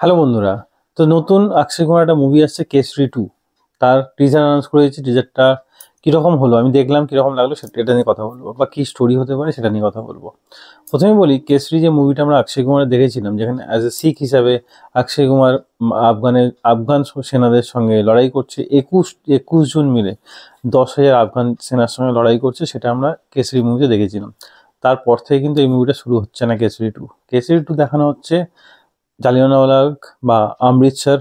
Hello বন্ধুরা, তো নতুন অক্ষয় কুমার একটা মুভি আসছে কেসরি 2। তার টিজার অ্যানাউন্স করেছে। টিজারটা কীরকম হলো আমি দেখলাম, কীরকম লাগলো এটা নিয়ে কথা বলবো, বা কী স্টোরি হতে পারে সেটা নিয়ে কথা বলবো। প্রথমে বলি, কেসরি যে মুভিটা আমরা অক্ষয় কুমারের দেখেছিলাম, যেখানে অ্যাজ এ শিখ হিসাবে অক্ষয় কুমার আফগান সেনাদের সঙ্গে লড়াই করছে, একুশ জন মিলে 10,000 আফগান সেনার সঙ্গে লড়াই করছে, সেটা আমরা কেসরি মুভিতে দেখেছিলাম। তারপর থেকে কিন্তু এই মুভিটা শুরু হচ্ছে না। কেসরি 2 দেখানো হচ্ছে জালিয়ানওয়ালাবাগ বা অমৃতসর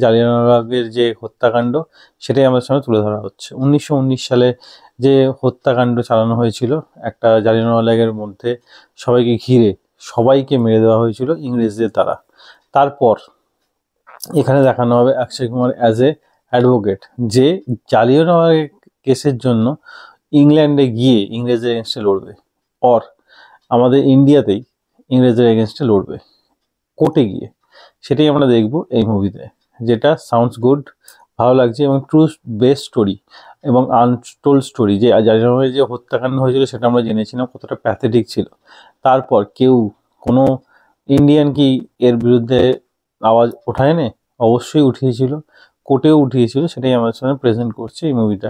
জালিয়ানওয়ালাবাগের যে হত্যাকাণ্ড, সেটাই আমাদের সামনে তুলে ধরা হচ্ছে। 1919 সালে যে হত্যাকাণ্ড চালানো হয়েছিল একটা জালিয়ানওয়ালাবাগের মধ্যে, সবাইকে ঘিরে সবাইকে মেরে দেওয়া হয়েছিল ইংরেজদের দ্বারা। তারপর এখানে দেখানো হবে Akshay Kumar as a advocate, যে জালিয়ানওয়ালাবাগ কেসের জন্য ইংল্যান্ডে গিয়ে ইংরেজদের এগেনস্টে লড়বে, অর আমাদের ইন্ডিয়াতেই ইংরেজদের এগেনস্টে লড়বে কোর্টে গিয়ে। সেটাই আমরা দেখবো এই মুভিতে, যেটা সাউন্ডস গুড, ভালো লাগছে, এবং ট্রু বেস্ট স্টোরি এবং আনটোল্ড স্টোরি। যে জালিয়ানওয়ালাবাগে যে হত্যাকাণ্ড হয়েছিল সেটা আমরা জেনেছিলাম কতটা প্যাথেটিক ছিল। তারপর কোনো ইন্ডিয়ান কি এর বিরুদ্ধে আওয়াজ ওঠায়নি? অবশ্যই উঠিয়েছিল, কোর্টেও উঠিয়েছিল। সেটাই আমাদের সামনে প্রেজেন্ট করছে এই মুভিটা,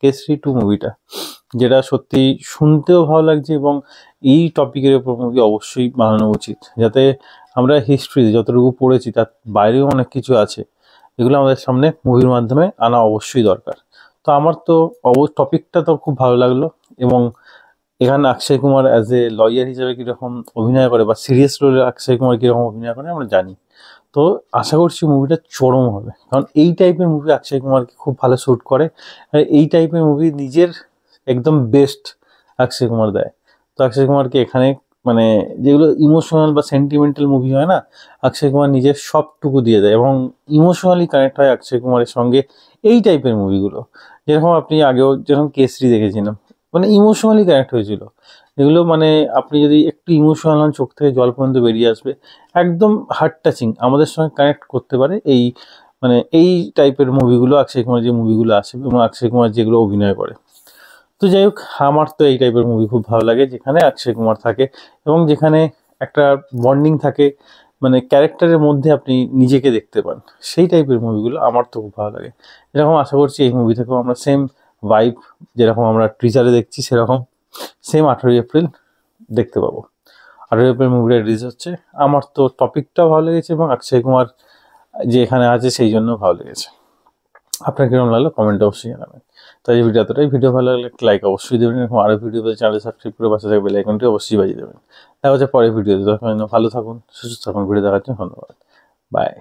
কেসরি 2 মুভিটা, যেটা সত্যি শুনতেও ভালো লাগছে। এবং এই টপিকের উপর মুভি অবশ্যই বানানো উচিত, যাতে আমরা হিস্ট্রিতে যতটুকু পড়েছি তার বাইরেও অনেক কিছু আছে, এগুলো আমাদের সামনে মুভির মাধ্যমে আনা অবশ্যই দরকার। তো আমার তো টপিকটা তো খুব ভালো লাগলো। এবং এখানে Akshay Kumar as a lawyer হিসেবে কীরকম অভিনয় করে, বা সিরিয়াস রোলে অক্ষয় কুমার কীরকম অভিনয় করে আমরা জানি। তো আশা করছি মুভিটা চরম হবে, কারণ এই টাইপের মুভি অক্ষয় কুমারকে খুব ভালো শ্যুট করে। আর এই টাইপের মুভি নিজের একদম বেস্ট অক্ষয় কুমার দেয়। তো অক্ষয় কুমারকে এখানে মানে যেগুলো ইমোশনাল বা সেন্টিমেন্টাল মুভি হয় না, অক্ষয় কুমার নিজের সবটুকু দিয়ে দেয় এবং ইমোশনালি কানেক্ট হয় অক্ষয় কুমারের সঙ্গে এই টাইপের মুভিগুলো। যেরকম আপনি আগেও যেরকম কেসরি দেখেছিলাম, মানে ইমোশনালি কানেক্ট হয়েছিল এগুলো। মানে আপনি যদি একটু ইমোশনাল হন, চোখ থেকে জল পর্যন্ত বেরিয়ে আসবে, একদম হার্ট টাচিং, আমাদের সঙ্গে কানেক্ট করতে পারে এই টাইপের মুভিগুলো, অক্ষয় কুমার যে মুভিগুলো আসে এবং অক্ষয় কুমার যেগুলো অভিনয় করে। তো যাই হোক, আমার তো এই টাইপের মুভি খুব ভালো লাগে, যেখানে অক্ষয় কুমার থাকে এবং যেখানে একটা বন্ডিং থাকে, মানে ক্যারেক্টারের মধ্যে আপনি নিজেকে দেখতে পান। সেই টাইপের মুভিগুলো আমার তো খুব ভালো লাগে। এরকম আশা করছি এই মুভি থেকেও আমরা সেম ভাইব, যেরকম আমরা টিজারে দেখছি সেরকম সেম 18ই এপ্রিল দেখতে পাবো। 18ই এপ্রিল মুভিটা রিলিজ হচ্ছে। আমার তো টপিকটাও ভালো লেগেছে এবং অক্ষয় কুমার যে এখানে আছে সেই জন্য ভালো লেগেছে। আপনার কীরকম লাগলো কমেন্টে অবশ্যই জানাবেন। তো এই ভিডিও এতটাই। ভিডিও ভালো লাগলে লাইক অবশ্যই দেবেন, এবং আরও ভিডিও পেতে চ্যানেল সাবস্ক্রাইব করে পাশে থাকা বেল আইকনটি অবশ্যই বাজিয়ে দেবেন। দেখা হচ্ছে পরের ভিডিওতে। তখন ভালো থাকুন, সুস্থ থাকুন। ভিডিও দেখার জন্য ধন্যবাদ। বাই।